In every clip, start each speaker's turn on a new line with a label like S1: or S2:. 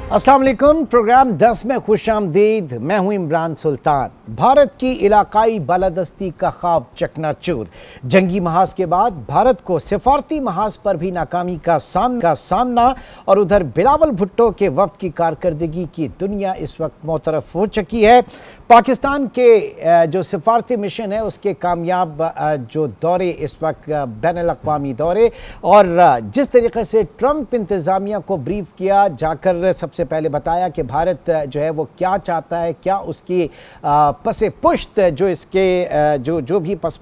S1: अस्सलाम वालेकुम। प्रोग्राम 10 में खुशामदीद। मैं हूं इमरान सुल्तान। भारत की इलाकाई बालादस्ती का ख्वाब चकनाचूर। जंगी महाज के बाद भारत को सिफारती महाज पर भी नाकामी का सामना और उधर बिलावल भुट्टो के वफ्द की कारकर्दगी की दुनिया इस वक्त मुतरफ हो चुकी है। पाकिस्तान के जो सिफारती मिशन है उसके कामयाब जो दौरे इस वक्त बैनुल-अक़वामी दौरे और जिस तरीके से ट्रंप इंतज़ामिया को ब्रीफ किया जाकर सबसे पहले बताया कि भारत जो है वो क्या चाहता है, क्या उसकी पसे पुश्त जो इसके जो भी पस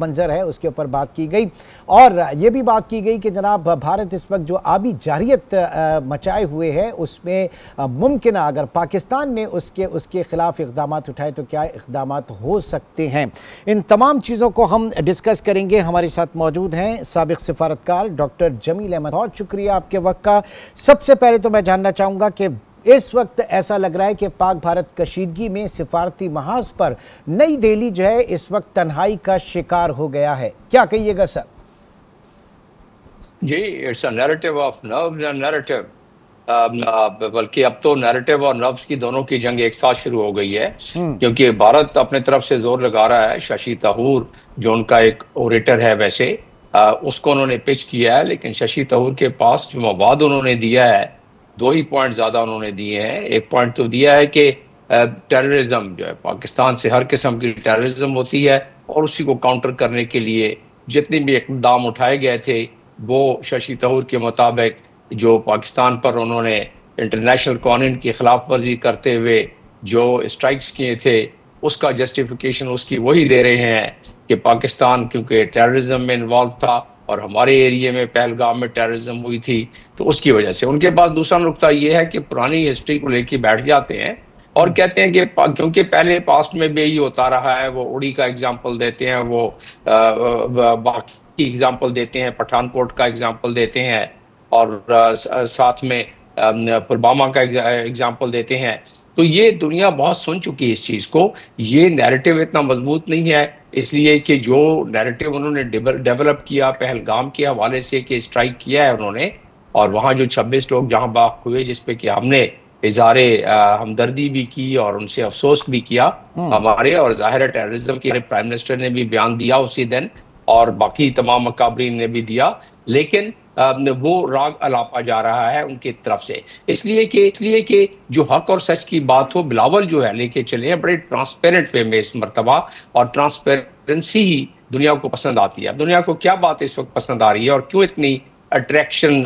S1: मंज़र है उसके ऊपर बात की गई। और ये भी बात की गई कि जनाब भारत इस वक्त जो आबी जारियत मचाए हुए है उसमें मुमकिन अगर पाकिस्तान ने उसके खिलाफ इक़दाम उठाए तो क्या इक़दाम हो सकते हैं। इन तमाम चीज़ों को हम डिस्कस करेंगे। हमारे साथ मौजूद हैं साबिक़ सिफारतकार डॉक्टर जमील अहमद। बहुत शुक्रिया आपके वक्त का। सबसे पहले तो मैं जानना चाहूँगा कि इस वक्त ऐसा लग रहा है कि पाक भारत कशीदगी में सिफारती महाज पर नई दिल्ली जो है इस वक्त तन्हाई का शिकार हो गया है, क्या कहिएगा सर?
S2: जी, it's a narrative of nerves and narrative. बल्कि अब तो नैरेटिव और नर्व्स की दोनों की जंग एक साथ शुरू हो गई है, क्योंकि भारत अपने तरफ से जोर लगा रहा है। शशि तरूर जो उनका एक ओरेटर है वैसे उसको उन्होंने पिच किया है, लेकिन शशि तरूर के पास जो मवाद उन्होंने दिया है दो ही पॉइंट ज़्यादा उन्होंने दिए हैं। एक पॉइंट तो दिया है कि टेररिज्म जो है पाकिस्तान से हर किस्म की टेररिज्म होती है और उसी को काउंटर करने के लिए जितने भी इक़दाम उठाए गए थे वो शशि तरूर के मुताबिक जो पाकिस्तान पर उन्होंने इंटरनेशनल कानून की खिलाफ वर्जी करते हुए जो स्ट्राइक्स किए थे उसका जस्टिफिकेशन उसकी वही दे रहे हैं कि पाकिस्तान क्योंकि टेररिज्म में इन्वॉल्व था और हमारे एरिया में पहलगाम में टेररिज्म हुई थी तो उसकी वजह से। उनके पास दूसरा नुक्ता ये है कि पुरानी हिस्ट्री को लेके बैठ जाते हैं और कहते हैं कि क्योंकि पहले पास्ट में भी यही होता रहा है। वो उड़ी का एग्जाम्पल देते हैं, वो बाकी एग्जाम्पल देते हैं, पठानकोट का एग्जाम्पल देते हैं और साथ में पुलवामा का एग्जाम्पल देते हैं। तो ये दुनिया बहुत सुन चुकी है इस चीज़ को। ये नैरेटिव इतना मजबूत नहीं है, इसलिए कि जो नैरेटिव उन्होंने डेवलप किया पहलगाम के हवाले से कि स्ट्राइक किया है उन्होंने और वहाँ जो 26 लोग जहाँ बाग हुए जिस पे कि हमने इज़हारे हमदर्दी भी की और उनसे अफसोस भी किया हमारे, और ज़ाहिर टेररिज्म के प्राइम मिनिस्टर ने भी बयान दिया उसी दिन और बाकी तमाम मकाबरीन ने भी दिया, लेकिन वो राग अलापा जा रहा है उनकी तरफ से। इसलिए कि जो हक और सच की बात हो बिलावल जो है लेके चले हैं बड़े ट्रांसपेरेंट वे में इस मरतबा, और ट्रांसपेरेंसी ही दुनिया को पसंद आती है। दुनिया को क्या बात इस वक्त पसंद आ रही है और क्यों इतनी अट्रैक्शन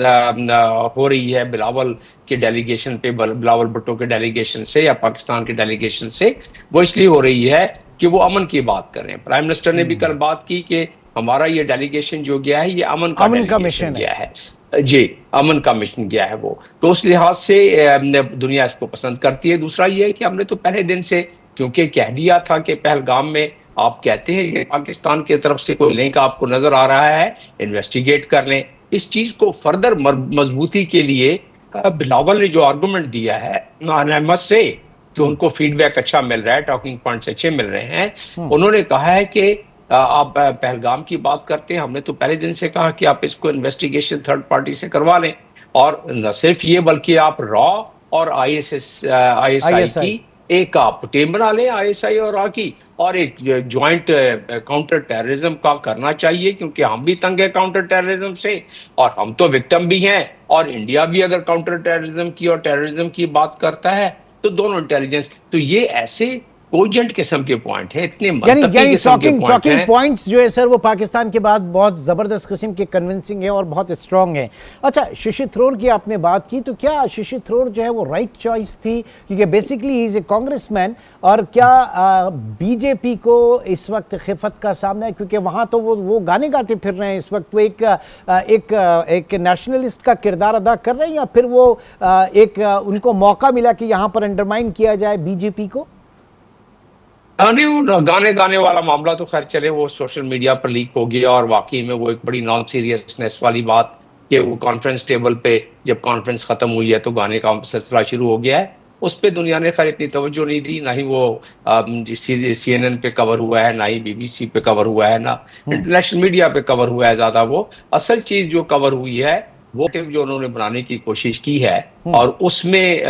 S2: हो रही है बिलावल के डेलीगेशन पे, बिलावल भुट्टो के डेलीगेशन से या पाकिस्तान के डेलीगेशन से? वो इसलिए हो रही है कि वो अमन की बात कर रहे हैं। प्राइम मिनिस्टर ने भी कल बात की कि हमारा ये डेलीगेशन जो गया है ये अमन का मिशन गया है। जी, अमन का मिशन गया है वो, तो उस लिहाज से दुनिया इसको पसंद करती है। दूसरा ये है कि हमने तो पहले दिन से क्योंकि कह दिया था कि पहलगाम में आप कहते हैं कि पाकिस्तान की तरफ से कोई लिंक आपको नजर आ रहा है, इन्वेस्टिगेट कर लें। इस चीज को फर्दर मजबूती के लिए बिलावल ने जो आर्गूमेंट दिया है अहमद से कि उनको फीडबैक अच्छा मिल रहा है, टॉकिंग पॉइंट्स अच्छे मिल रहे हैं, उन्होंने कहा है कि आप पहलगाम की बात करते हैं, हमने तो पहले दिन से कहा कि आप इसको इन्वेस्टिगेशन थर्ड पार्टी से करवा लें, और न सिर्फ ये बल्कि आप रॉ और ISI की एक आप टीम बना लें, ISI और रॉ की, और एक ज्वाइंट काउंटर टेररिज्म का करना चाहिए, क्योंकि हम भी तंग है काउंटर टेररिज्म से और हम तो विक्टिम भी हैं। और इंडिया भी अगर काउंटर टेररिज्म की और टेररिज्म की बात करता है तो दोनों इंटेलिजेंस, तो ये ऐसे कोजेंट किस्म के पॉइंट है, इतने
S1: टॉकिंग पॉइंट्स जो है सर वो पाकिस्तान के बाद बहुत जबरदस्त किस्म के कन्विंसिंग है और बहुत स्ट्रांग है। अच्छा, शशि थरूर की आपने बात की, तो क्या शशि थरूर जो है वो राइट चॉइस थी? क्योंकि basically he is a congressman, और क्या बीजेपी को इस वक्त खिफत का सामना है? क्योंकि वहां तो वो गाने गाते फिर रहे हैं इस वक्त, वो एक नेशनलिस्ट का किरदार अदा कर रहे हैं, या फिर वो उनको मौका मिला कि यहाँ पर अंडरमाइन किया जाए बीजेपी को?
S2: नहीं, वो गाने गाने वाला मामला तो खैर चले, वो सोशल मीडिया पर लीक हो गया और वाकई में वो एक बड़ी नॉन सीरियसनेस वाली बात कि वो कॉन्फ्रेंस टेबल पे जब कॉन्फ्रेंस खत्म हुई है तो गाने का सिलसिला शुरू हो गया है। उस पर दुनिया ने खैर इतनी तवज्जो नहीं दी, ना ही वो CNN पे कवर हुआ है, ना ही BBC पे कवर हुआ है, ना इंटरनेशनल मीडिया पे कवर हुआ है ज़्यादा। वो असल चीज़ जो कवर हुई है वो जो उन्होंने बनाने की कोशिश की है, और उसमें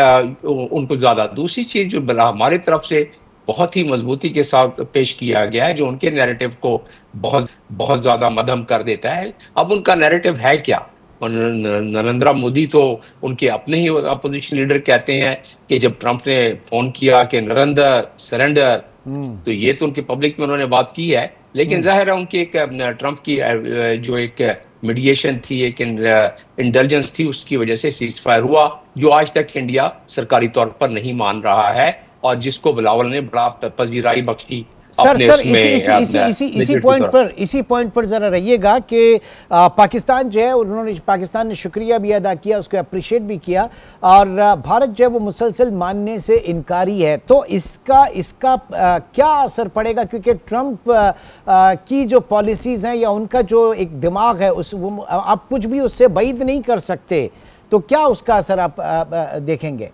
S2: उनको ज्यादा दूसरी चीज जो हमारी तरफ से बहुत ही मजबूती के साथ पेश किया गया है, जो उनके नैरेटिव को बहुत बहुत ज्यादा मध्यम कर देता है। अब उनका नैरेटिव है क्या? नरेंद्र मोदी तो उनके अपने ही अपोजिशन लीडर कहते हैं कि जब ट्रंप ने फोन किया कि नरेंद्र सरेंडर, तो ये तो उनके पब्लिक में उन्होंने बात की है, लेकिन जाहिर है उनकी एक ट्रंप की जो एक मीडिएशन थी, एक इंटेलिजेंस थी, उसकी वजह से सीज फायर हुआ, जो आज तक इंडिया सरकारी तौर पर नहीं मान रहा है, और जिसको बिलावल ने बड़ा पजीराई बख्शी।
S1: सर इसी पॉइंट पर जरा रहिएगा कि पाकिस्तान जो है, उन्होंने पाकिस्तान ने शुक्रिया भी अदा किया, उसको अप्रिशिएट भी किया, और भारत जो है वो मुसलसल मानने से इनकारी है। तो इसका क्या असर पड़ेगा? क्योंकि ट्रंप की जो पॉलिसीज हैं या उनका जो एक दिमाग है, आप कुछ भी उससे बैद नहीं कर सकते, तो क्या उसका असर आप देखेंगे?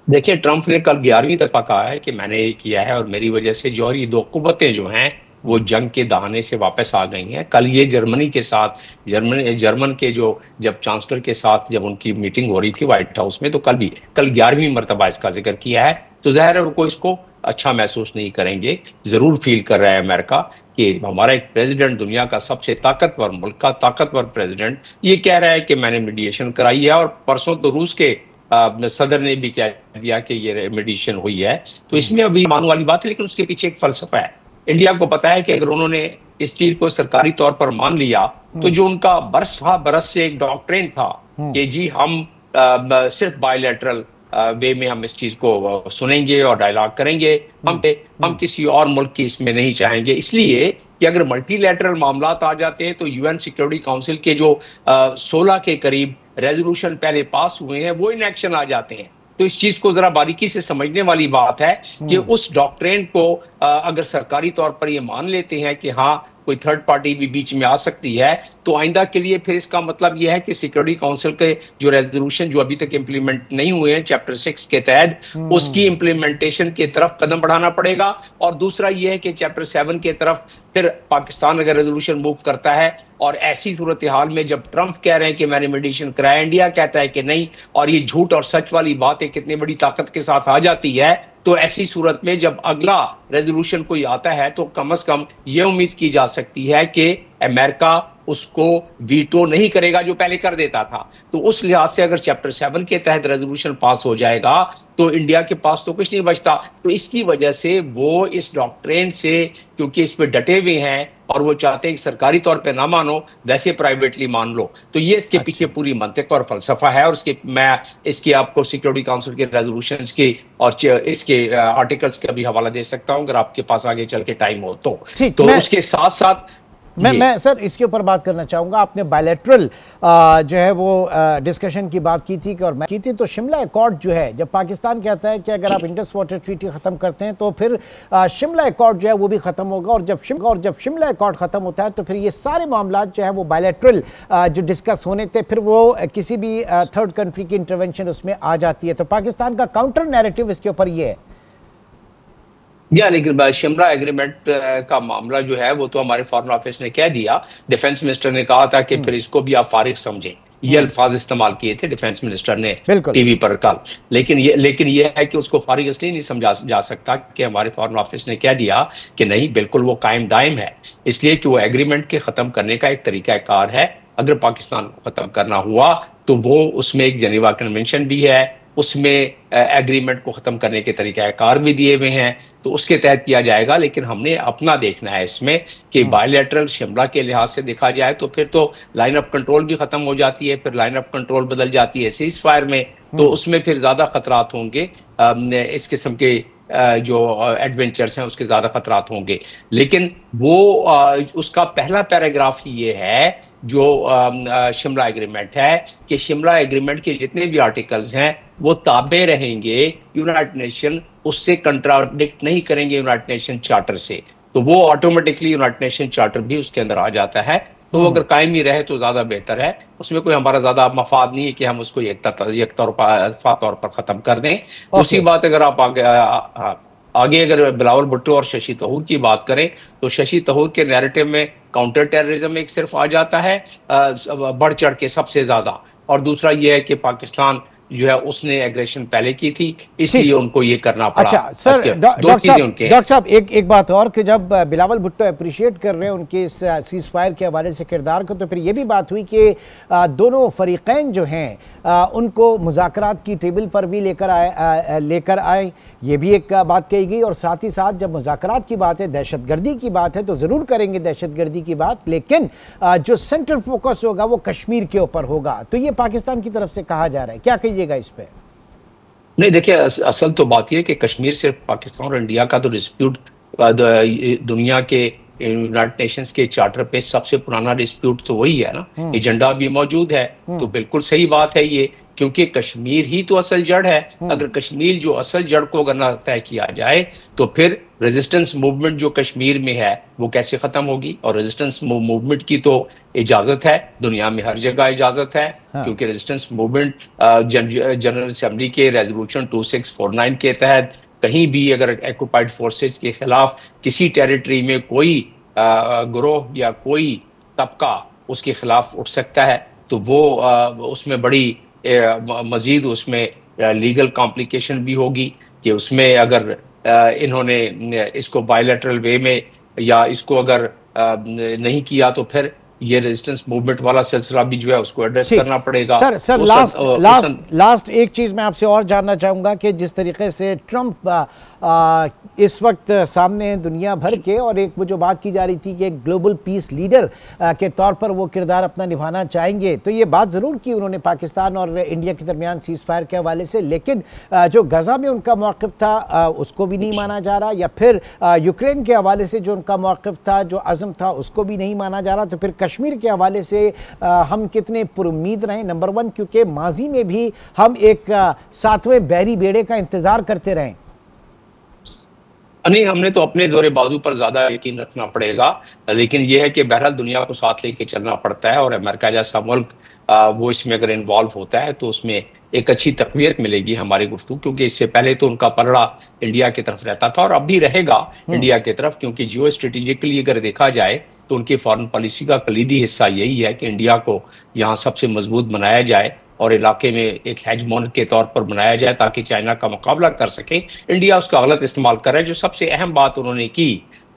S2: देखिए, ट्रंप ने कल 11वीं दफा कहा है कि मैंने ये किया है और मेरी वजह से जौहरी दो कुव्वतें जो हैं वो जंग के दहाने से वापस आ गई हैं। कल ये जर्मनी के साथ, जर्मन के जो जब चांसलर के साथ जब उनकी मीटिंग हो रही थी व्हाइट हाउस में, तो कल 11वीं मरतबा इसका जिक्र किया है। तो जाहिर है वो इसको अच्छा महसूस नहीं करेंगे। जरूर फील कर रहा है अमेरिका कि हमारा एक प्रेसिडेंट, दुनिया का सबसे ताकतवर मुल्क का ताकतवर प्रेसिडेंट, ये कह रहा है कि मैंने मीडिएशन कराई है। और परसों तो रूस के सदर ने भी कह दिया कि ये मेडिएशन हुई है। तो इसमें अभी मानने वाली बात है, लेकिन उसके पीछे एक फलसफा है। इंडिया को पता है कि अगर उन्होंने इस चीज को सरकारी तौर पर मान लिया, तो जो उनका बरस से एक डॉक्ट्रिन था कि जी हम सिर्फ बायलैटरल वे में हम इस चीज को सुनेंगे और डायलॉग करेंगे, हम किसी और मुल्क की इसमें नहीं चाहेंगे, इसलिए कि अगर मल्टीलैटरल मामला आ जाते हैं तो यूएन सिक्योरिटी काउंसिल के जो 16 के करीब रेजोल्यूशन पहले पास हुए हैं वो इन एक्शन आ जाते हैं। तो इस चीज को जरा बारीकी से समझने वाली बात है कि उस डॉक्ट्रिन को अगर सरकारी तौर पर ये मान लेते हैं कि हाँ कोई थर्ड पार्टी भी बीच में आ सकती है, तो आइंदा के लिए फिर इसका मतलब यह है कि सिक्योरिटी काउंसिल के जो रेजोल्यूशन जो अभी तक इंप्लीमेंट नहीं हुए हैं चैप्टर 6 के तहत, उसकी इंप्लीमेंटेशन की तरफ कदम बढ़ाना पड़ेगा। और दूसरा यह है कि चैप्टर 7 की तरफ फिर पाकिस्तान अगर रेजोल्यूशन मूव करता है, और ऐसी सूरत हाल में जब ट्रंप कह रहे हैं कि मैंने मेडिएशन कराया, इंडिया कहता है कि नहीं, और ये झूठ और सच वाली बात एक कितनी बड़ी ताकत के साथ आ जाती है, तो ऐसी सूरत में जब अगला रेजोल्यूशन कोई आता है तो कम से कम ये उम्मीद की जा सकती है कि अमेरिका उसको वीटो नहीं करेगा जो पहले कर देता था। तो उस लिहाज से अगर चैप्टर 7 के तहत रेजोल्यूशन पास हो जाएगा तो इंडिया के पास तो कुछ नहीं बचता। तो इसकी वजह से वो इस डॉक्ट्रिन से, क्योंकि इस पे डटे हुए हैं और वो चाहते हैं कि सरकारी तौर पे ना मानो, वैसे प्राइवेटली मान लो, तो ये इसके पीछे पूरी मंतिक और फलसफा है। और मैं इसकी आपको सिक्योरिटी काउंसिल के रेजोल्यूशंस की और इसके आर्टिकल्स का भी हवाला दे सकता हूं अगर आपके पास आगे चल के टाइम हो तो। उसके साथ साथ
S1: मैं सर इसके ऊपर बात करना चाहूंगा। आपने बायलैटरल जो है वो डिस्कशन की बात की थी और मैं की थी, तो शिमला अकॉर्ड जो है, जब पाकिस्तान कहता है कि अगर आप इंडस वाटर ट्रीटी खत्म करते हैं तो फिर शिमला अकॉर्ड जो है वो भी खत्म होगा, और जब शिमला अकॉर्ड खत्म होता है तो फिर ये सारे मामला जो है वो बायलैटरल जो डिस्कस होने थे फिर वो किसी भी थर्ड कंट्री की इंटरवेंशन उसमें आ जाती है। तो पाकिस्तान का काउंटर नैरेटिव इसके ऊपर ये है।
S2: लेकिन शिमला एग्रीमेंट का मामला जो है वो तो हमारे फॉरेन ऑफिस ने कह दिया। डिफेंस मिनिस्टर ने कहा था कि फिर इसको भी आप फारिग समझें, ये अल्फाज इस्तेमाल किए थे डिफेंस मिनिस्टर ने टीवी पर कल। लेकिन ये है कि उसको फारिग इसलिए नहीं समझा जा सकता कि हमारे फॉरेन ऑफिस ने कह दिया कि नहीं, बिल्कुल वो कायम दायम है, इसलिए कि वो एग्रीमेंट के खत्म करने का एक तरीकाकार है। अगर पाकिस्तान को खत्म करना हुआ तो वो उसमें एक जेनेवा कन्वेंशन भी है, उसमें एग्रीमेंट को खत्म करने के तरीकाकार भी दिए हुए हैं, तो उसके तहत किया जाएगा। लेकिन हमने अपना देखना है इसमें कि बायलैटरल शिमला के लिहाज से देखा जाए तो फिर तो लाइन ऑफ कंट्रोल भी खत्म हो जाती है, फिर लाइन ऑफ कंट्रोल बदल जाती है सीज फायर में, तो उसमें फिर ज्यादा खतरात होंगे, इस किस्म के जो एडवेंचर्स हैं उसके ज्यादा खतरात होंगे। लेकिन वो उसका पहला पैराग्राफ ये है जो शिमला एग्रीमेंट है कि शिमला एग्रीमेंट के जितने भी आर्टिकल्स हैं वो ताबे रहेंगे यूनाइटेड नेशन, उससे कंट्राडिक्ट नहीं करेंगे यूनाइटेड नेशन चार्टर से, तो वो ऑटोमेटिकली यूनाइटेड नेशन चार्टर भी उसके अंदर आ जाता है। तो वो अगर कायम ही रहे तो ज्यादा बेहतर है, उसमें कोई हमारा ज्यादा मफाद नहीं है कि हम उसको एक तौर पर खत्म कर दें। दूसरी बात, अगर आप आगे आगे अगर बिलावल भुट्टो और शशि तरूर की बात करें तो शशि तरूर के नैरेटिव में काउंटर टेररिज्म एक सिर्फ आ जाता है बढ़ चढ़ के सबसे ज्यादा, और दूसरा यह है कि पाकिस्तान जो है उसने एग्रेशन पहले की थी, इसलिए उनको ये करना पड़ा।
S1: अच्छा सर, डॉक्टर साहब एक बात और कि जब बिलावल भुट्टो अप्रिशिएट कर रहे हैं उनके इस सीज फायर के हवाले से किरदार को, तो फिर ये भी बात हुई कि दोनों फरीकैन जो हैं उनको मुज़ाकरात की टेबल पर भी लेकर आए, ये भी एक बात कही गई। और साथ ही साथ जब मुज़ाकरात की बात है, दहशतगर्दी की बात है, तो ज़रूर करेंगे दहशतगर्दी की बात, लेकिन जो सेंट्रल फोकस होगा वो कश्मीर के ऊपर होगा। तो ये पाकिस्तान की तरफ से कहा जा रहा है, क्या कहिएगा इस पे?
S2: नहीं देखिए, असल तो बात यह है कि कश्मीर सिर्फ पाकिस्तान और इंडिया का तो डिस्प्यूट दुनिया के यूनाइटेड नेशंस के चार्टर पे सबसे पुराना डिस्प्यूट तो वही है ना, एजेंडा भी मौजूद है। तो बिल्कुल सही बात है ये, क्योंकि कश्मीर ही तो असल जड़ है। अगर कश्मीर जो असल जड़ को अगर ना तय किया जाए तो फिर रेजिस्टेंस मूवमेंट जो कश्मीर में है वो कैसे खत्म होगी? और रेजिस्टेंस मूवमेंट की तो इजाजत है, दुनिया में हर जगह इजाजत है। क्योंकि रेजिस्टेंस मूवमेंट जनरल असेंबली के रेजोल्यूशन 2649 के तहत कहीं भी अगर ऑक्युपाइड फोर्सेस के खिलाफ किसी टेरिटरी में कोई ग्रोह या कोई तबका उसके खिलाफ उठ सकता है, तो वो उसमें बड़ी मजीद उसमें लीगल कॉम्प्लिकेशन भी होगी कि उसमें अगर इन्होंने इसको बायलैटरल वे में या इसको अगर नहीं किया तो फिर ये रेजिस्टेंस मूवमेंट वाला सिलसिला भी जो है उसको एड्रेस करना पड़ेगा।
S1: सर लास्ट एक चीज मैं आपसे और जानना चाहूंगा कि जिस तरीके से ट्रंप इस वक्त सामने है दुनिया भर के, और एक वो जो बात की जा रही थी कि एक ग्लोबल पीस लीडर के तौर पर वो किरदार अपना निभाना चाहेंगे, तो ये बात ज़रूर की उन्होंने पाकिस्तान और इंडिया के दरमियान सीज फायर के हवाले से, लेकिन जो गजा में उनका मौक़िफ़ था उसको भी नहीं माना जा रहा, या फिर यूक्रेन के हवाले से जो उनका मौक़िफ़ था, जो अज़म था, उसको भी नहीं माना जा रहा। तो फिर कश्मीर के हवाले से हम कितने पुरुम्मीद रहें? नंबर वन, क्योंकि माजी में भी हम एक 7वें बहरी बेड़े का इंतज़ार करते रहें।
S2: नहीं, हमने तो अपने दौरे बाजू पर ज्यादा यकीन रखना पड़ेगा, लेकिन यह है कि बहरहाल दुनिया को साथ लेके चलना पड़ता है, और अमेरिका जैसा मुल्क वो इसमें अगर इन्वॉल्व होता है तो उसमें एक अच्छी तकवीत मिलेगी हमारी गुफ्तगू, क्योंकि इससे पहले तो उनका पलड़ा इंडिया की तरफ रहता था और अब भी रहेगा इंडिया की तरफ, क्योंकि जियो स्ट्रेटेजिकली अगर देखा जाए तो उनकी फॉरेन पॉलिसी का कलीदी हिस्सा यही है कि इंडिया को यहाँ सबसे मजबूत बनाया जाए और इलाके में एक हेजमोन के तौर पर बनाया जाए ताकि चाइना का मुकाबला कर सके। इंडिया उसका गलत इस्तेमाल कर रहा है। जो सबसे अहम बात उन्होंने की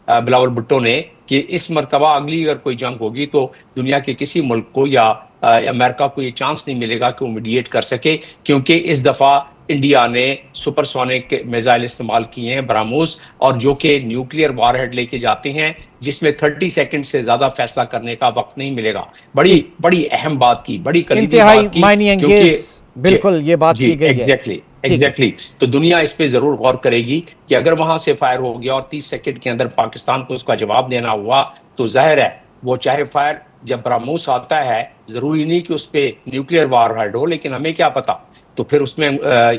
S2: बिलावल भुट्टो ने कि इस मरतबा अगली अगर कोई जंग होगी तो दुनिया के किसी मुल्क को या अमेरिका को ये चांस नहीं मिलेगा कि वो मीडिएट कर सके, क्योंकि इस दफ़ा इंडिया ने सुपरसोनिक मिसाइल इस्तेमाल किए हैं ब्रह्मोस, और जो कि न्यूक्लियर वारहेड लेके जाते हैं जिसमें 30 सेकंड से ज्यादा फैसला करने का वक्त नहीं मिलेगा। बड़ी बड़ी अहम बात की, बड़ी कलीदी बात की, क्योंकि
S1: बिल्कुल ये बात की गई है।
S2: एग्जैक्टली तो दुनिया इस पे जरूर गौर करेगी कि अगर वहां से फायर हो गया और 30 सेकंड के अंदर पाकिस्तान को उसका जवाब देना हुआ तो जाहिर है वो चाहे फायर जब ब्रह्मोस आता है, जरूरी नहीं कि उस पर न्यूक्लियर वारहेड हो, लेकिन हमें क्या पता, तो फिर उसमें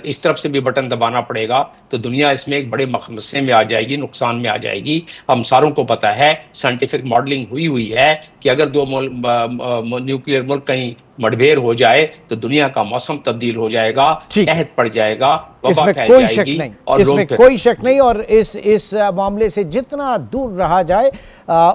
S2: इस तरफ से भी बटन दबाना पड़ेगा, तो दुनिया इसमें एक बड़े मसले में आ जाएगी, नुकसान में आ जाएगी। हम सारों को पता है, साइंटिफिक मॉडलिंग हुई है कि अगर दो न्यूक्लियर मुल्क कहीं मठभेड़ हो जाए तो दुनिया का मौसम तब्दील हो जाएगा, कहत पड़ जाएगा, वबा फैल जाएगी, और
S1: इसमें कोई शक नहीं। और इस मामले से जितना दूर रहा जाए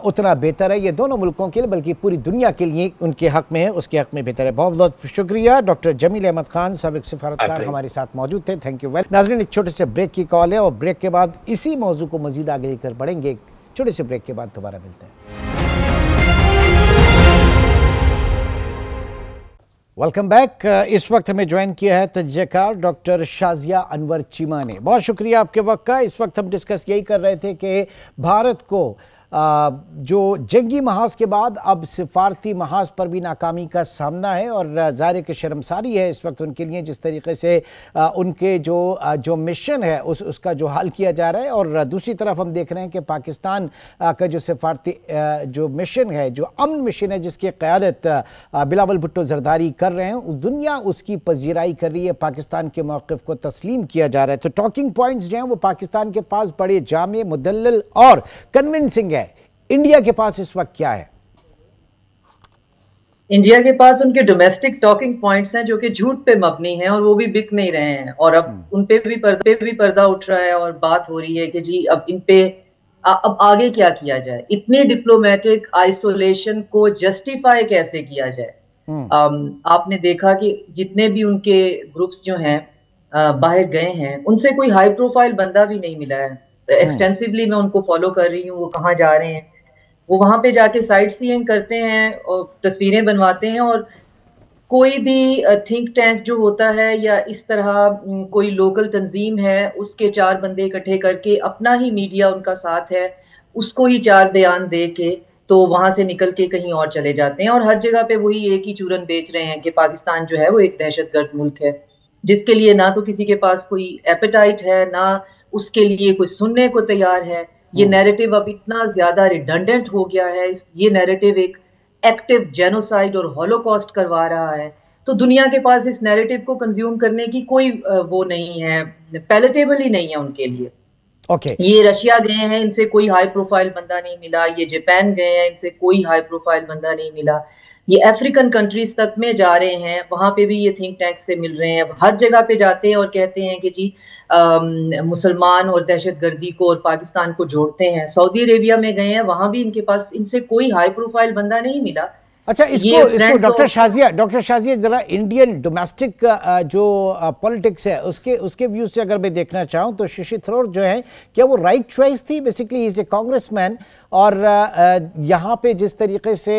S1: उतना बेहतर है, ये दोनों मुल्कों के लिए बल्कि पूरी दुनिया के लिए उनके हक में है, उसके हक में बेहतर है। बहुत बहुत शुक्रिया। डॉक्टर जमील अहमद खान साबिक सिफारतकार हमारे साथ मौजूद थे, थैंक यू वेरी। नाज़रीन, एक छोटे से ब्रेक की कॉल है और ब्रेक के बाद इसी मौजू को मजीद आगे लेकर बढ़ेंगे। छोटे से ब्रेक के बाद दोबारा मिलते हैं। Welcome back. इस वक्त हमें ज्वाइन किया है तजज़ियाकार डॉक्टर शाज़िया अनवर चीमा ने। बहुत शुक्रिया आपके वक्त का। इस वक्त हम डिस्कस यही कर रहे थे कि भारत को जो जंगी महाज के बाद अब सिफारती महाज पर भी नाकामी का सामना है, और ज़ाहिर कि शर्मसारी है इस वक्त उनके लिए जिस तरीके से उनके जो मिशन है उसका जो हाल किया जा रहा है। और दूसरी तरफ हम देख रहे हैं कि पाकिस्तान का जो सिफारती जो मिशन है, जो अमन मिशन है, जिसकी क़यादत बिलावल भुट्टो ज़रदारी कर रहे हैं, दुनिया उसकी पजीराई कर रही है, पाकिस्तान के मौक़िफ़ को तस्लीम किया जा रहा है। तो टॉकिंग पॉइंट्स जो हैं वो पाकिस्तान के पास बड़े जामे, मुदल्लल और कन्विंसिंग है। इंडिया के पास इस वक्त क्या है?
S3: इंडिया के पास उनके डोमेस्टिक टॉकिंग पॉइंट्स हैं जो कि झूठ पे मबनी हैं और वो भी बिक नहीं रहे हैं, और अब उन पे भी पर्दा उठ रहा है और बात हो रही है कि जी अब इन पे अब आगे क्या किया जाए, इतनी डिप्लोमेटिक आइसोलेशन को जस्टिफाई कैसे किया जाए। आपने देखा कि जितने भी उनके ग्रुप्स जो हैं बाहर गए हैं, उनसे कोई हाई प्रोफाइल बंदा भी नहीं मिला है। एक्सटेंसिवली मैं उनको फॉलो कर रही हूँ, वो कहाँ जा रहे हैं, वो वहां पे जाके साइट सीइंग करते हैं और तस्वीरें बनवाते हैं, और कोई भी थिंक टैंक जो होता है या इस तरह कोई लोकल तंजीम है, उसके 4 बंदे इकट्ठे करके अपना ही मीडिया उनका साथ है, उसको ही 4 बयान दे के तो वहां से निकल के कहीं और चले जाते हैं, और हर जगह पे वही एक ही चूरन बेच रहे हैं कि पाकिस्तान जो है वो एक दहशतगर्द मुल्क है, जिसके लिए ना तो किसी के पास कोई एपेटाइट है, ना उसके लिए कोई सुनने को तैयार है। ये नैरेटिव अब इतना ज्यादा रिडंडेंट हो गया है, ये नैरेटिव एक एक्टिव जेनोसाइड और हॉलोकॉस्ट करवा रहा है, तो दुनिया के पास इस नैरेटिव को कंज्यूम करने की कोई वो नहीं है, पैलेटेबल ही नहीं है उनके लिए। ये रशिया गए हैं, इनसे कोई हाई प्रोफाइल बंदा नहीं मिला, ये जापान गए हैं, इनसे कोई हाई प्रोफाइल बंदा नहीं मिला, ये अफ्रीकन कंट्रीज तक में जा रहे हैं, वहां पे भी ये थिंक टैंक से मिल रहे हैं, हर जगह पे जाते हैं और कहते हैं कि जी मुसलमान और दहशतगर्दी को और पाकिस्तान को जोड़ते हैं। सऊदी अरेबिया में गए हैं, वहां भी इनके पास इनसे कोई हाई प्रोफाइल बंदा नहीं मिला।
S1: अच्छा, इसको डॉक्टर शाजिया जरा इंडियन डोमेस्टिक जो पॉलिटिक्स है उसके व्यू से अगर मैं देखना चाहूँ तो शशि थरूर जो है, क्या वो राइट चॉइस थी? बेसिकली इज ए कांग्रेसमैन, और यहाँ पे जिस तरीके से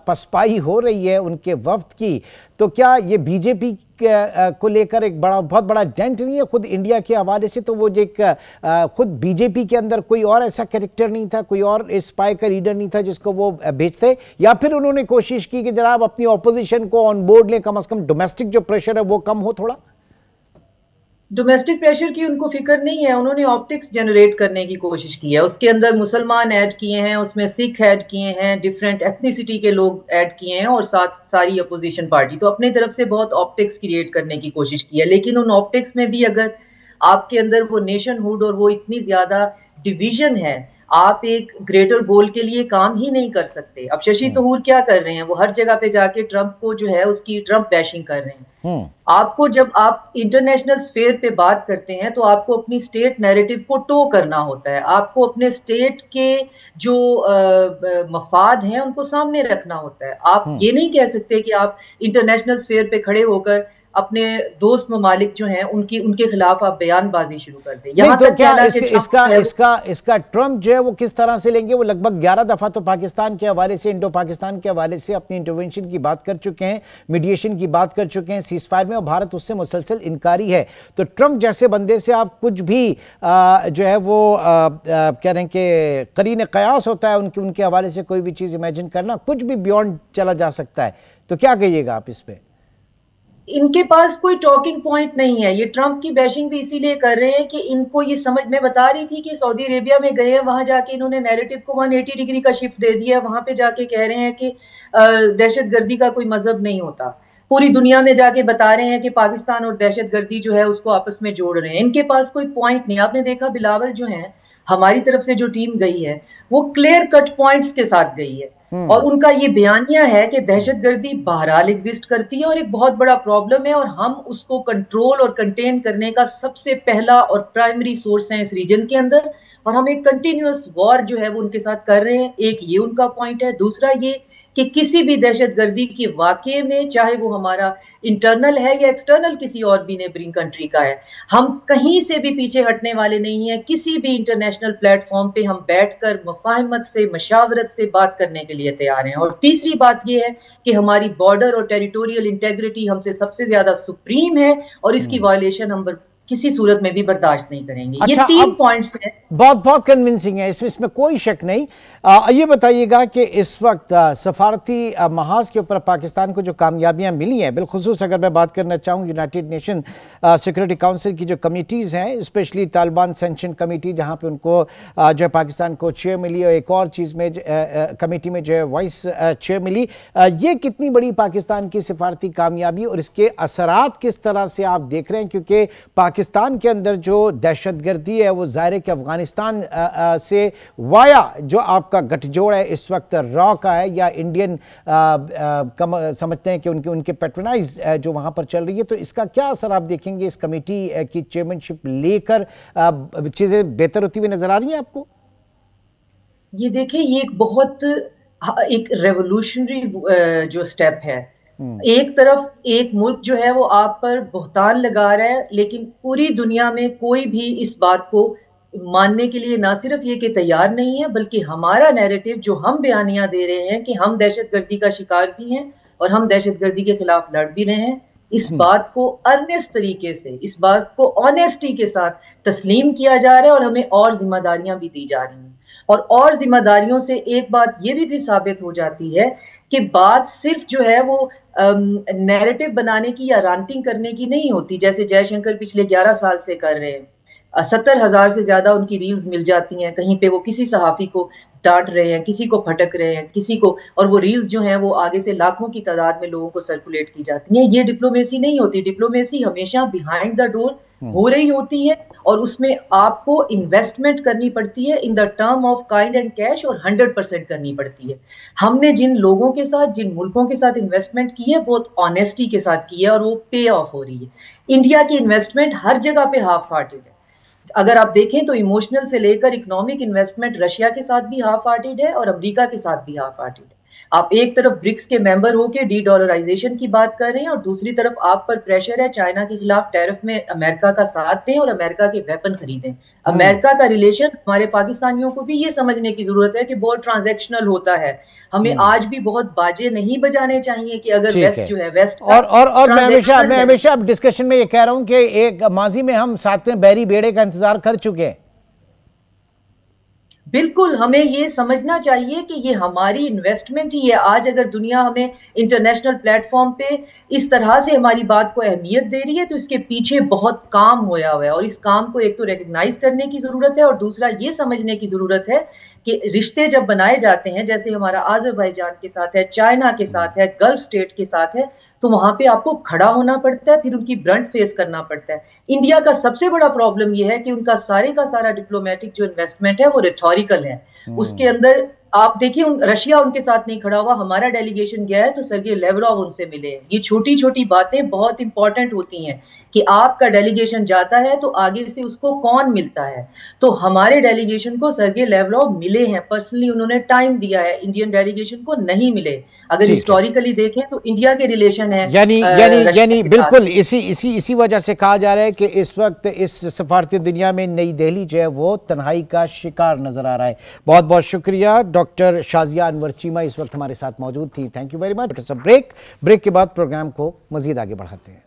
S1: पसपाई हो रही है उनके वफ्द की, तो क्या ये बीजेपी को लेकर एक बहुत बड़ा डेंट नहीं है खुद इंडिया के हवाले से? तो वो जो खुद बीजेपी के अंदर कोई और ऐसा कैरेक्टर नहीं था, कोई और स्पाई का लीडर नहीं था जिसको वो भेजते, या फिर उन्होंने कोशिश की कि जनाब अपनी ऑपोजिशन को ऑन बोर्ड लें, कम से कम डोमेस्टिक जो प्रेशर है वो कम हो थोड़ा?
S3: डोमेस्टिक प्रेशर की उनको फिक्र नहीं है, उन्होंने ऑप्टिक्स जनरेट करने की कोशिश की है, उसके अंदर मुसलमान ऐड किए हैं, उसमें सिख ऐड किए हैं, डिफरेंट एथनिसिटी के लोग ऐड किए हैं, और साथ सारी अपोजिशन पार्टी, तो अपनी तरफ से बहुत ऑप्टिक्स क्रिएट करने की कोशिश की है। लेकिन उन ऑप्टिक्स में भी अगर आपके अंदर वो नेशनहुड और वो इतनी ज्यादा डिवीजन है, आप एक ग्रेटर गोल के लिए काम ही नहीं कर सकते। अब शशि थरूर क्या कर रहे हैं, वो हर जगह पे जाके ट्रंप को जो है उसकी ट्रंप बैशिंग कर रहे हैं। आपको जब आप इंटरनेशनल स्फेयर पे बात करते हैं तो आपको अपनी स्टेट नैरेटिव को टो करना होता है, आपको अपने स्टेट के जो मफाद हैं उनको सामने रखना होता है। आप ये नहीं कह सकते कि आप इंटरनेशनल स्फेयर पे खड़े होकर अपने दोस्त ममालिक जो हैं उनके खिलाफ आप बयानबाजी शुरू कर दें। यहाँ
S1: तो क्या इसका ट्रंप जो है वो किस तरह से लेंगे? वो लगभग 11 दफा तो पाकिस्तान के हवाले से, इंडो पाकिस्तान के हवाले से अपनी इंटरवेंशन की बात कर चुके हैं, मीडिएशन की बात कर चुके हैं सीज फायर में, और भारत उससे मुसलसल इनकारी है। तो ट्रंप जैसे बंदे से आप कुछ भी जो है वो कह रहे हैं कि करीन कयास होता है उनके हवाले से कोई भी चीज इमेजिन करना, कुछ भी बियॉन्ड चला जा सकता है। तो क्या कहिएगा आप इस पे?
S3: इनके पास कोई टॉकिंग पॉइंट नहीं है। ये ट्रंप की बैशिंग भी इसीलिए कर रहे हैं कि इनको ये समझ में, बता रही थी कि सऊदी अरेबिया में गए हैं, वहां जाके इन्होंने नैरेटिव को 180 डिग्री का शिफ्ट दे दिया। वहां पे जाके कह रहे हैं कि दहशतगर्दी का कोई मजहब नहीं होता। पूरी दुनिया में जाके बता रहे हैं कि पाकिस्तान और दहशतगर्दी जो है उसको आपस में जोड़ रहे हैं। इनके पास कोई पॉइंट नहीं। आपने देखा बिलावल जो है, हमारी तरफ से जो टीम गई है वो क्लियर कट पॉइंट्स के साथ गई है, और उनका ये बयानिया है कि दहशतगर्दी बहरहाल एग्जिस्ट करती है और एक बहुत बड़ा प्रॉब्लम है, और हम उसको कंट्रोल और कंटेन करने का सबसे पहला और प्राइमरी सोर्स है इस रीजन के अंदर, और हम एक कंटिन्यूअस वॉर जो है वो उनके साथ कर रहे हैं। एक ये उनका पॉइंट है। दूसरा ये कि किसी भी दहशतगर्दी के वाकये में, चाहे वो हमारा इंटरनल है या एक्सटर्नल किसी और भी नेबरिंग कंट्री का है, हम कहीं से भी पीछे हटने वाले नहीं हैं। किसी भी इंटरनेशनल प्लेटफॉर्म पे हम बैठकर मुफाहमत से, मशावरत से बात करने के लिए तैयार हैं। और तीसरी बात यह है कि हमारी बॉर्डर और टेरिटोरियल इंटेग्रिटी हमसे सबसे ज्यादा सुप्रीम है, और इसकी वायलेशन हम किसी सूरत में भी बर्दाश्त नहीं करेंगे।
S1: अच्छा,
S3: ये 3 पॉइंट्स हैं।
S1: बहुत कन्विंसिंग है, इसमें कोई शक नहीं। ये बताइएगा कि इस वक्त सफारती महाज के ऊपर पाकिस्तान को जो कामयाबियां मिली हैं, बिलखुसूस अगर मैं बात करना चाहूँ यूनाइटेड नेशन सिक्योरिटी काउंसिल की जो कमिटीज़ हैं, स्पेशली तालिबान सेंक्शन कमेटी, जहाँ पे उनको जो है पाकिस्तान को चेयर मिली, और एक और चीज़ में कमेटी में जो है वाइस चेयर मिली, ये कितनी बड़ी पाकिस्तान की सफारती कामयाबी और इसके असरात किस तरह से आप देख रहे हैं? क्योंकि पाकिस्तान पाकिस्तान के अंदर जो दहशतगर्दी है वो ज़ाहिर है कि अफ़गानिस्तान से वाया जो आपका गठजोड़ है इस वक्त रॉ का है या इंडियन समझते हैं कि उनके पेट्रोनाइज जो वहाँ पर चल रही है, तो इसका क्या असर आप देखेंगे? इस कमेटी की चेयरमैनशिप लेकर चीज़ें बेहतर होती हुई नजर आ रही हैं आपको?
S3: ये देखिए, ये एक रेवोल्यूशनरी जो स्टेप है। एक तरफ एक मुल्क जो है वो आप पर बुहतान लगा रहा है, लेकिन पूरी दुनिया में कोई भी इस बात को मानने के लिए ना सिर्फ ये कि तैयार नहीं है, बल्कि हमारा नैरेटिव जो हम बयानियां दे रहे हैं कि हम दहशतगर्दी का शिकार भी हैं और हम दहशतगर्दी के खिलाफ लड़ भी रहे हैं, इस बात को अर्नेस्ट तरीके से, इस बात को ऑनेस्टी के साथ तस्लीम किया जा रहा है और हमें और जिम्मेदारियां भी दी जा रही हैं। और जिम्मेदारियों से एक बात ये भी फिर साबित हो जाती है कि बात सिर्फ जो है वो नैरेटिव बनाने की या रांटिंग करने की नहीं होती, जैसे जयशंकर पिछले 11 साल से कर रहे हैं। 70,000 से ज्यादा उनकी रील्स मिल जाती हैं, कहीं पे वो किसी सहाफी को डांट रहे हैं, किसी को फटक रहे हैं, किसी को, और वो रील्स जो हैं वो आगे से लाखों की तादाद में लोगों को सर्कुलेट की जाती हैं। ये डिप्लोमेसी नहीं होती। डिप्लोमेसी हमेशा बिहाइंड द डोर हो रही होती है और उसमें आपको इन्वेस्टमेंट करनी पड़ती है in the term of kind and cash, और 100% करनी पड़ती है। हमने जिन लोगों के साथ, जिन मुल्कों के साथ इन्वेस्टमेंट की है, बहुत ऑनेस्टी के साथ की है और वो पे ऑफ हो रही है। इंडिया की इन्वेस्टमेंट हर जगह पे हाफ हार्टेड है। अगर आप देखें तो इमोशनल से लेकर इकोनॉमिक इन्वेस्टमेंट रशिया के साथ भी हाफ हार्टेड है और अमेरिका के साथ भी हाफ हार्टेड है। आप एक तरफ ब्रिक्स के मेंबर होकर डी डॉलराइजेशन की बात कर रहे हैं और दूसरी तरफ आप पर प्रेशर है चाइना के खिलाफ टैरिफ में अमेरिका का साथ दें और अमेरिका के वेपन खरीदें। अमेरिका का रिलेशन हमारे पाकिस्तानियों को भी ये समझने की जरूरत है कि बहुत ट्रांजैक्शनल होता है। हमें आज भी बहुत बाजे नहीं बजाने चाहिए कि अगर वेस्ट जो है वेस्ट
S1: और मैं हमेशा डिस्कशन में ये कह रहा हूं कि एक माजी में हम साथ में बहरी बेड़े का इंतजार कर चुके हैं।
S3: बिल्कुल, हमें ये समझना चाहिए कि ये हमारी इन्वेस्टमेंट ही है। आज अगर दुनिया हमें इंटरनेशनल प्लेटफॉर्म पे इस तरह से हमारी बात को अहमियत दे रही है तो इसके पीछे बहुत काम होया हुआ है और इस काम को एक तो रिकग्नाइज करने की जरूरत है और दूसरा ये समझने की जरूरत है कि रिश्ते जब बनाए जाते हैं, जैसे हमारा आज़रबाईजान के साथ है, चाइना के साथ है, गल्फ स्टेट के साथ है, तो वहां पे आपको खड़ा होना पड़ता है, फिर उनकी ब्रंट फेस करना पड़ता है। इंडिया का सबसे बड़ा प्रॉब्लम यह है कि उनका सारे का सारा डिप्लोमेटिक जो इन्वेस्टमेंट है वो रिटोरिकल है। उसके अंदर आप देखिए रशिया उनके साथ नहीं खड़ा हुआ, हमारा डेलीगेशन गया है तो सर्गेई लेवरोव उनसे मिले। ये छोटी छोटी बातें बहुत इंपॉर्टेंट होती हैं कि आपका डेलीगेशन जाता है तो आगे से उसको कौन मिलता है। तो हमारे डेलीगेशन को सर्गेई लेवरोव मिले हैं, पर्सनली उन्होंने टाइम दिया है, इंडियन डेलीगेशन को नहीं मिले। अगर हिस्टोरिकली देखें तो इंडिया के रिलेशन है
S1: यानी बिल्कुल इसी वजह से कहा जा रहा है कि इस वक्त इस सफारती दुनिया में नई दिल्ली जो है वो तन्हाई का शिकार नजर आ रहा है। बहुत बहुत शुक्रिया। डॉक्टर शाजिया अनवर चीमा इस वक्त हमारे साथ मौजूद थी। Thank you very much. Break के बाद प्रोग्राम को मजीद आगे बढ़ाते हैं।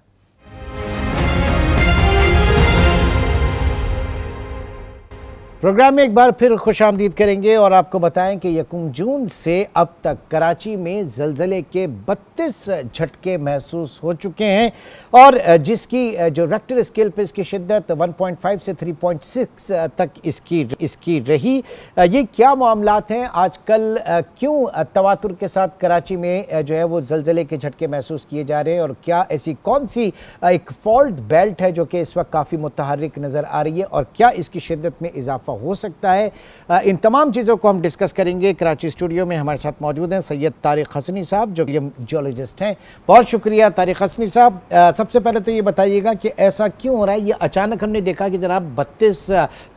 S1: प्रोग्राम में एक बार फिर खुशामदीद करेंगे और आपको बताएं कि 1 जून से अब तक कराची में ज़लज़ले के 32 झटके महसूस हो चुके हैं और जिसकी जो रेक्टर स्केल पे इसकी शिद्दत 1.5 से 3.6 तक इसकी रही। ये क्या मामलात हैं आजकल, क्यों तवातुर के साथ कराची में जो है वो ज़लज़ले के झटके महसूस किए जा रहे हैं और क्या ऐसी कौन सी एक फॉल्ट बेल्ट है जो कि इस वक्त काफ़ी मुतहर्रिक नज़र आ रही है और क्या इसकी शिद्दत में इजाफा हो सकता है। इन तमाम चीज़ों को हम डिस्कस करेंगे। कराची स्टूडियो में हमारे साथ मौजूद हैं सैयद तारिक हसनी साहब जो जियोलॉजिस्ट हैं। बहुत शुक्रिया तारिक हसनी साहब। सबसे पहले तो ये बताइएगा कि ऐसा क्यों हो रहा है, ये अचानक हमने देखा कि जनाब 32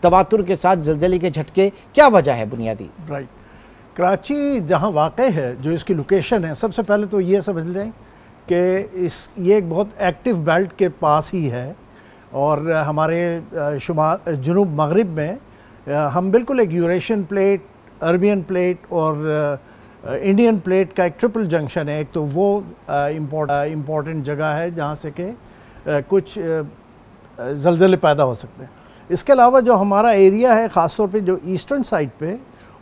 S1: तवातुर के साथ ज़लज़ले के झटके, क्या वजह है बुनियादी?
S4: राइट, कराची जहाँ वाक़ है, जो इसकी लोकेशन है, सबसे पहले तो ये समझ लें कि ये एक बहुत एक्टिव बेल्ट के पास ही है और हमारे जुनूब मगरिब में हम बिल्कुल एक यूरेशियन प्लेट, अरबियन प्लेट और इंडियन प्लेट का एक ट्रिपल जंक्शन है। एक तो वो इम्पॉर्टेंट जगह है जहाँ से कि कुछ ज़लज़ले पैदा हो सकते हैं। इसके अलावा जो हमारा एरिया है ख़ास तौर पे जो ईस्टर्न साइड पे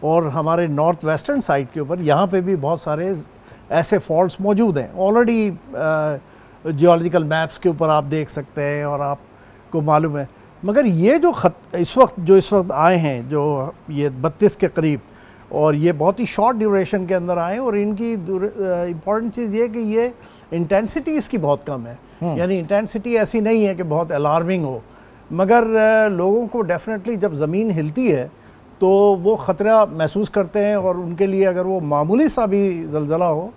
S4: और हमारे नॉर्थ वेस्टर्न साइड के ऊपर, यहाँ पे भी बहुत सारे ऐसे फॉल्ट्स मौजूद हैं। ऑलरेडी जियोलॉजिकल मैप्स के ऊपर आप देख सकते हैं और आपको मालूम है। मगर ये जो इस वक्त आए हैं, जो ये 32 के करीब, और ये बहुत ही शॉर्ट ड्यूरेशन के अंदर आए और इनकी इम्पॉर्टेंट चीज़ ये कि ये इंटेंसिटी इसकी बहुत कम है। यानी इंटेंसिटी ऐसी नहीं है कि बहुत अलार्मिंग हो। मगर लोगों को डेफिनेटली जब ज़मीन हिलती है तो वो ख़तरा महसूस करते हैं, और उनके लिए अगर वो मामूली सा भी ज़लज़ला हो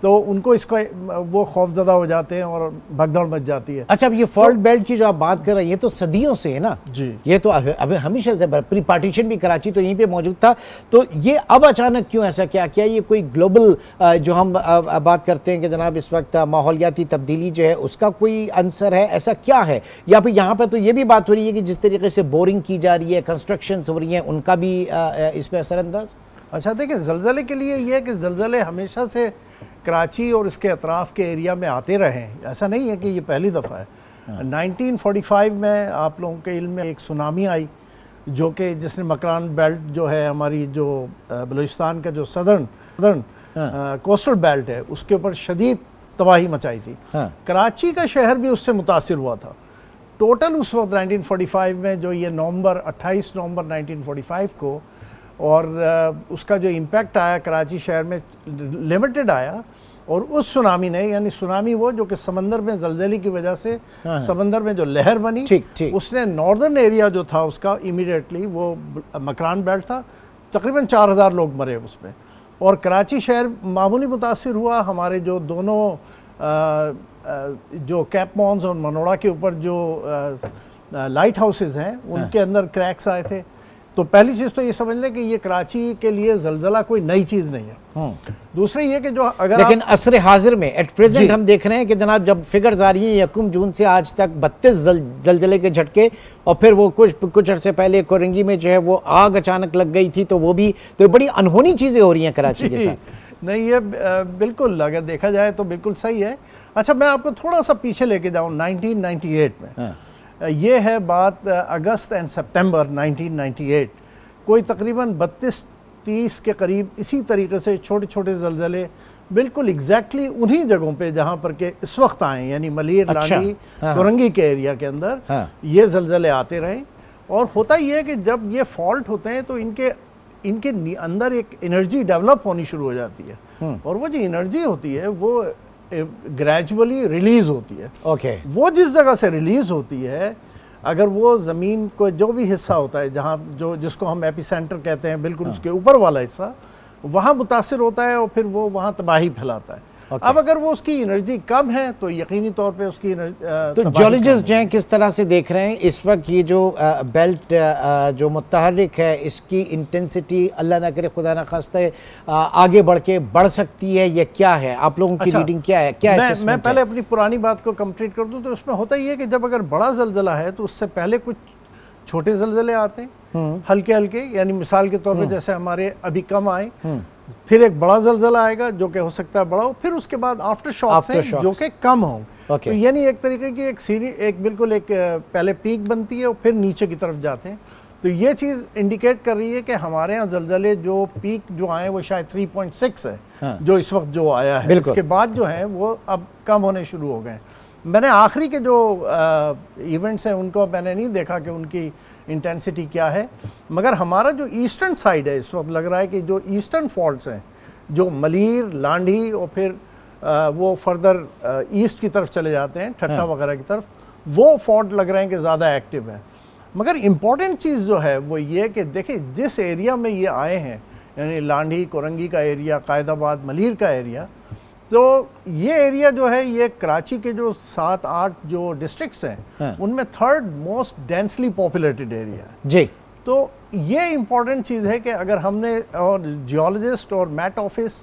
S4: तो उनको इसका वो खौफज़दा हो जाते हैं और भगदड़ मच जाती है।
S1: अच्छा, अब ये फॉल्ट बेल्ट की जो आप बात कर रहे हैं ये तो सदियों से है ना
S4: जी,
S1: ये तो अभी हमेशा से प्री पार्टीशन भी कराची तो यहीं पे मौजूद था, तो ये अब अचानक क्यों ऐसा क्या ये कोई ग्लोबल जो हम बात करते हैं कि जनाब इस वक्त माहौलियाती तब्दीली जो है उसका कोई अंसर है, ऐसा क्या है? या फिर यहाँ पर तो ये भी बात हो रही है कि जिस तरीके से बोरिंग की जा रही है, कंस्ट्रक्शन हो रही हैं, उनका भी इस पर असरअंदाज?
S4: अच्छा देखिए, ज़लज़ले के लिए ये है कि ज़लज़ले हमेशा से कराची और इसके अतराफ़ के एरिया में आते रहे हैं, ऐसा नहीं है कि ये पहली दफ़ा है। 1945 में आप लोगों के इल्म में एक सुनामी आई जो कि जिसने मकरान बेल्ट जो है हमारी जो बलूचिस्तान का जो सदर्न कोस्टल बेल्ट है उसके ऊपर शदीद तबाही मचाई थी। कराची का शहर भी उससे मुतासिर हुआ था। टोटल उस वक्त 1945 में जो ये 28 नवंबर 1945 को और उसका जो इम्पैक्ट आया कराची शहर में लिमिटेड आया, और उस सुनामी ने, यानी सुनामी वो जो कि समंदर में जलजले की वजह से समंदर में जो लहर बनी उसने नॉर्दर्न एरिया जो था उसका इमीडिएटली वो मकरान बेल्ट था, तकरीबन 4000 लोग मरे उसमें, और कराची शहर मामूली मुतासिर हुआ। हमारे जो दोनों जो कैप मॉन्स और मनोड़ा के ऊपर जो लाइट हाउसेज हैं उनके अंदर क्रैक्स आए थे। तो पहली चीज़ तो ये समझ लें कि ये कराची के लिए जलजला कोई नई चीज़ नहीं है। दूसरी ये कि जो अगर
S1: लेकिन असर हाजिर में एट प्रेजेंट हम देख रहे हैं कि जनाब जब फिगर्स आ रही हैं 1 जून से आज तक 32 जलजले के झटके, और फिर वो कुछ अरसे पहले कोरंगी में जो है वो आग अचानक लग गई थी, तो वो भी तो बड़ी अनहोनी चीज़ें हो रही हैं कराची के साथ।
S4: नहीं, ये बिल्कुल अगर देखा जाए तो बिल्कुल सही है। अच्छा, मैं आपको थोड़ा सा पीछे लेके जाऊँ 1998 में। ये है बात अगस्त एंड सितंबर 1998। कोई तकरीबन 32-30 के करीब इसी तरीके से छोटे छोटे जलजले बिल्कुल एग्जैक्टली उन्हीं जगहों पे जहाँ पर के इस वक्त आए, यानी मलीर, लांडी, कोरंगी के एरिया के अंदर ये जलजले आते रहे। और होता ये है कि जब ये फॉल्ट होते हैं तो इनके अंदर एक एनर्जी डेवलप होनी शुरू हो जाती है, और वो जो एनर्जी होती है वो ग्रेजुअली रिलीज होती है। वो जिस जगह से रिलीज होती है, अगर वो ज़मीन को जो भी हिस्सा होता है जहाँ जिसको हम एपिसेंटर कहते हैं, बिल्कुल उसके ऊपर वाला हिस्सा वहाँ मुतासिर होता है और फिर वो वहाँ तबाही फैलाता है। अब अगर वो उसकी एनर्जी कम है तो यकीनी तौर पे उसकी
S1: तो जियोलॉजिस्ट जो हैं किस तरह से देख रहे हैं इस वक्त ये जो बेल्ट जो मुतहर्रिक है इसकी इंटेंसिटी अल्लाह ना करे खुदा ना खास्ता आगे बढ़ सकती है, ये क्या है? आप लोगों की रीडिंग क्या है?
S4: मैं पहले अपनी पुरानी बात को कंप्लीट कर दूं तो उसमें होता ही है कि जब अगर बड़ा जलजला है तो उससे पहले कुछ छोटे जलजले आते हैं हल्के हल्के, यानी मिसाल के तौर पे जैसे हमारे अभी कम आए, फिर एक बड़ा जलजला आएगा जो कि हो सकता है बड़ा हो, फिर उसके बाद आफ्टर शॉक्स हैं जो कि कम हो। तो यानी एक तरीके की एक सीरीज बिल्कुल एक पहले पीक बनती है और फिर नीचे की तरफ जाते हैं। तो ये चीज़ इंडिकेट कर रही है कि हमारे यहाँ जलजले जो पीक जो आए वो शायद 3.6 है जो इस वक्त जो आया है, इसके बाद जो है वो अब कम होने शुरू हो गए। मैंने आखिरी के जो इवेंट्स हैं उनको मैंने नहीं देखा कि उनकी इंटेंसिटी क्या है, मगर हमारा जो ईस्टर्न साइड है इस वक्त लग रहा है कि जो ईस्टर्न फॉल्ट्स हैं जो मलीर, लांडी और फिर वो फर्दर ईस्ट की तरफ चले जाते हैं ठट्टा वगैरह की तरफ, वो फॉल्ट लग रहे हैं कि ज़्यादा एक्टिव है। मगर इम्पॉर्टेंट चीज़ जो है वो ये कि देखिए जिस एरिया में ये आए हैं, यानी लांडी, कोरंगी का एरिया, कायदाबाद, मलीर का एरिया, तो ये एरिया जो है ये कराची के जो 7-8 जो डिस्ट्रिक्ट्स हैं उनमें 3rd most densely populated area है जी। तो ये इम्पॉर्टेंट चीज़ है कि अगर हमने और जियोलॉजिस्ट और मैट ऑफिस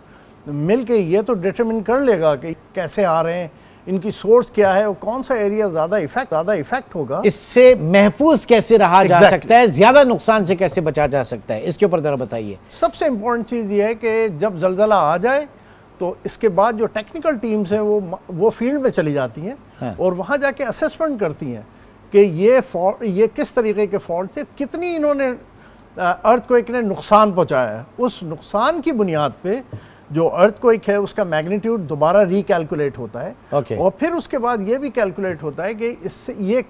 S4: मिल के ये तो डिटरमिन कर लेगा कि कैसे आ रहे हैं, इनकी सोर्स क्या है और कौन सा एरिया ज़्यादा इफेक्ट होगा,
S1: इससे महफूज कैसे रहा जा सकता है, ज़्यादा नुकसान से कैसे बचा जा सकता है, इसके ऊपर ज़रा बताइए।
S4: सबसे इम्पोर्टेंट चीज़ ये है कि जब जलजला आ जाए तो इसके बाद जो टेक्निकल टीम्स हैं वो फील्ड में चली जाती हैं और वहाँ जाके असेसमेंट करती हैं कि ये किस तरीके के फॉल्ट थे, कितनी इन्होंने अर्थक्वेक ने नुकसान पहुँचाया है। उस नुकसान की बुनियाद पे जो अर्थक्वेक है उसका मैग्नीट्यूड दोबारा रिकैलकुलेट होता है और फिर उसके बाद ये भी कैलकुलेट होता है कि इससे ये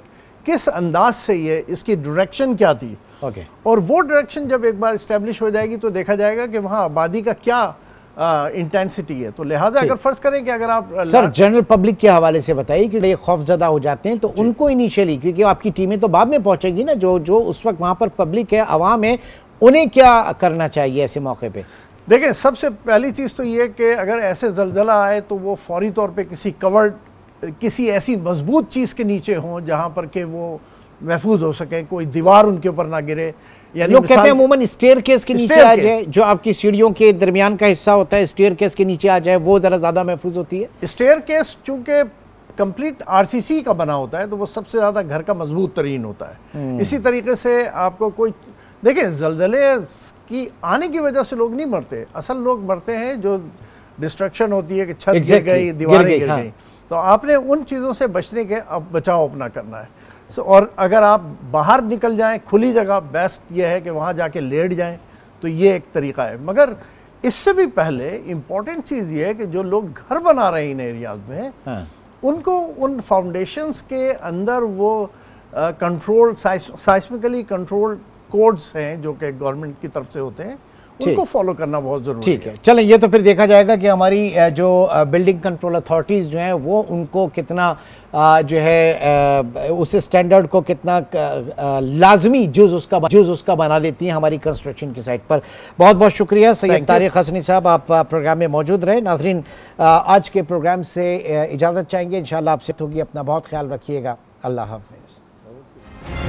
S4: किस अंदाज से ये इसकी डायरेक्शन क्या थी और वो डायरेक्शन जब एक बार इस्टेब्लिश हो जाएगी तो देखा जाएगा कि वहाँ आबादी का क्या इंटेंसिटी है। तो लिहाजा अगर फर्ज करें कि अगर आप
S1: सर जनरल पब्लिक के हवाले से बताइए कि ये खौफजदा हो जाते हैं तो उनको इनिशियली, क्योंकि आपकी टीमें तो बाद में पहुंचेगी ना, जो उस वक्त वहां पर पब्लिक है, आवाम है, उन्हें क्या करना चाहिए ऐसे मौके पे?
S4: देखें, सबसे पहली चीज़ तो ये कि अगर ऐसे जलजला आए तो वो फौरी तौर पे किसी ऐसी मजबूत चीज़ के नीचे हों जहाँ पर कि वो महफूज हो सके, कोई दीवार उनके ऊपर ना गिरे। यानी
S1: लोग कहते हैं अमूमन स्टेयर केस के नीचे आ जाए, जो आपकी सीढ़ियों के दरमियान का हिस्सा होता है, स्टेयर केस के नीचे आ जाए, वो ज़रा ज़्यादा महफूज होती है।
S4: स्टेयर केस चूँकि कंप्लीट आरसीसी का बना होता है तो वो सबसे ज़्यादा घर का मजबूत तरीन होता है। इसी तरीके से आपको कोई, देखिए ज़लज़ले की आने की वजह से लोग नहीं मरते, असल लोग मरते हैं जो डिस्ट्रक्शन होती है कि छत गिर गई, दीवारें गिर गई। तो आपने उन चीज़ों से बचने के अब बचाव अपना करना है। और अगर आप बाहर निकल जाएं खुली जगह, बेस्ट ये है कि वहाँ जाके लेट जाएं, तो ये एक तरीका है। मगर इससे भी पहले इम्पॉर्टेंट चीज़ ये है कि जो लोग घर बना रहे हैं इन एरियाज में, उनको उन फाउंडेशंस के अंदर वो कंट्रोल साइस्मिकली कंट्रोल कोड्स हैं जो कि गवर्नमेंट की तरफ से होते हैं, उनको फॉलो करना बहुत जरूरी है।
S1: ठीक है, चलें, ये तो फिर देखा जाएगा कि हमारी जो बिल्डिंग कंट्रोल अथॉरिटीज़ जो हैं वो उनको कितना जो है उस स्टैंडर्ड को कितना लाजमी जुज़ उसका बना लेती हैं हमारी कंस्ट्रक्शन की साइट पर। बहुत बहुत शुक्रिया सैयद तारिक हसनी साहब, आप प्रोग्राम में मौजूद रहे। नाज़रीन, आज के प्रोग्राम से इजाज़त चाहेंगे, इंशाअल्लाह आपसे होगी। अपना बहुत ख्याल रखिएगा। अल्लाह हाफ़िज़।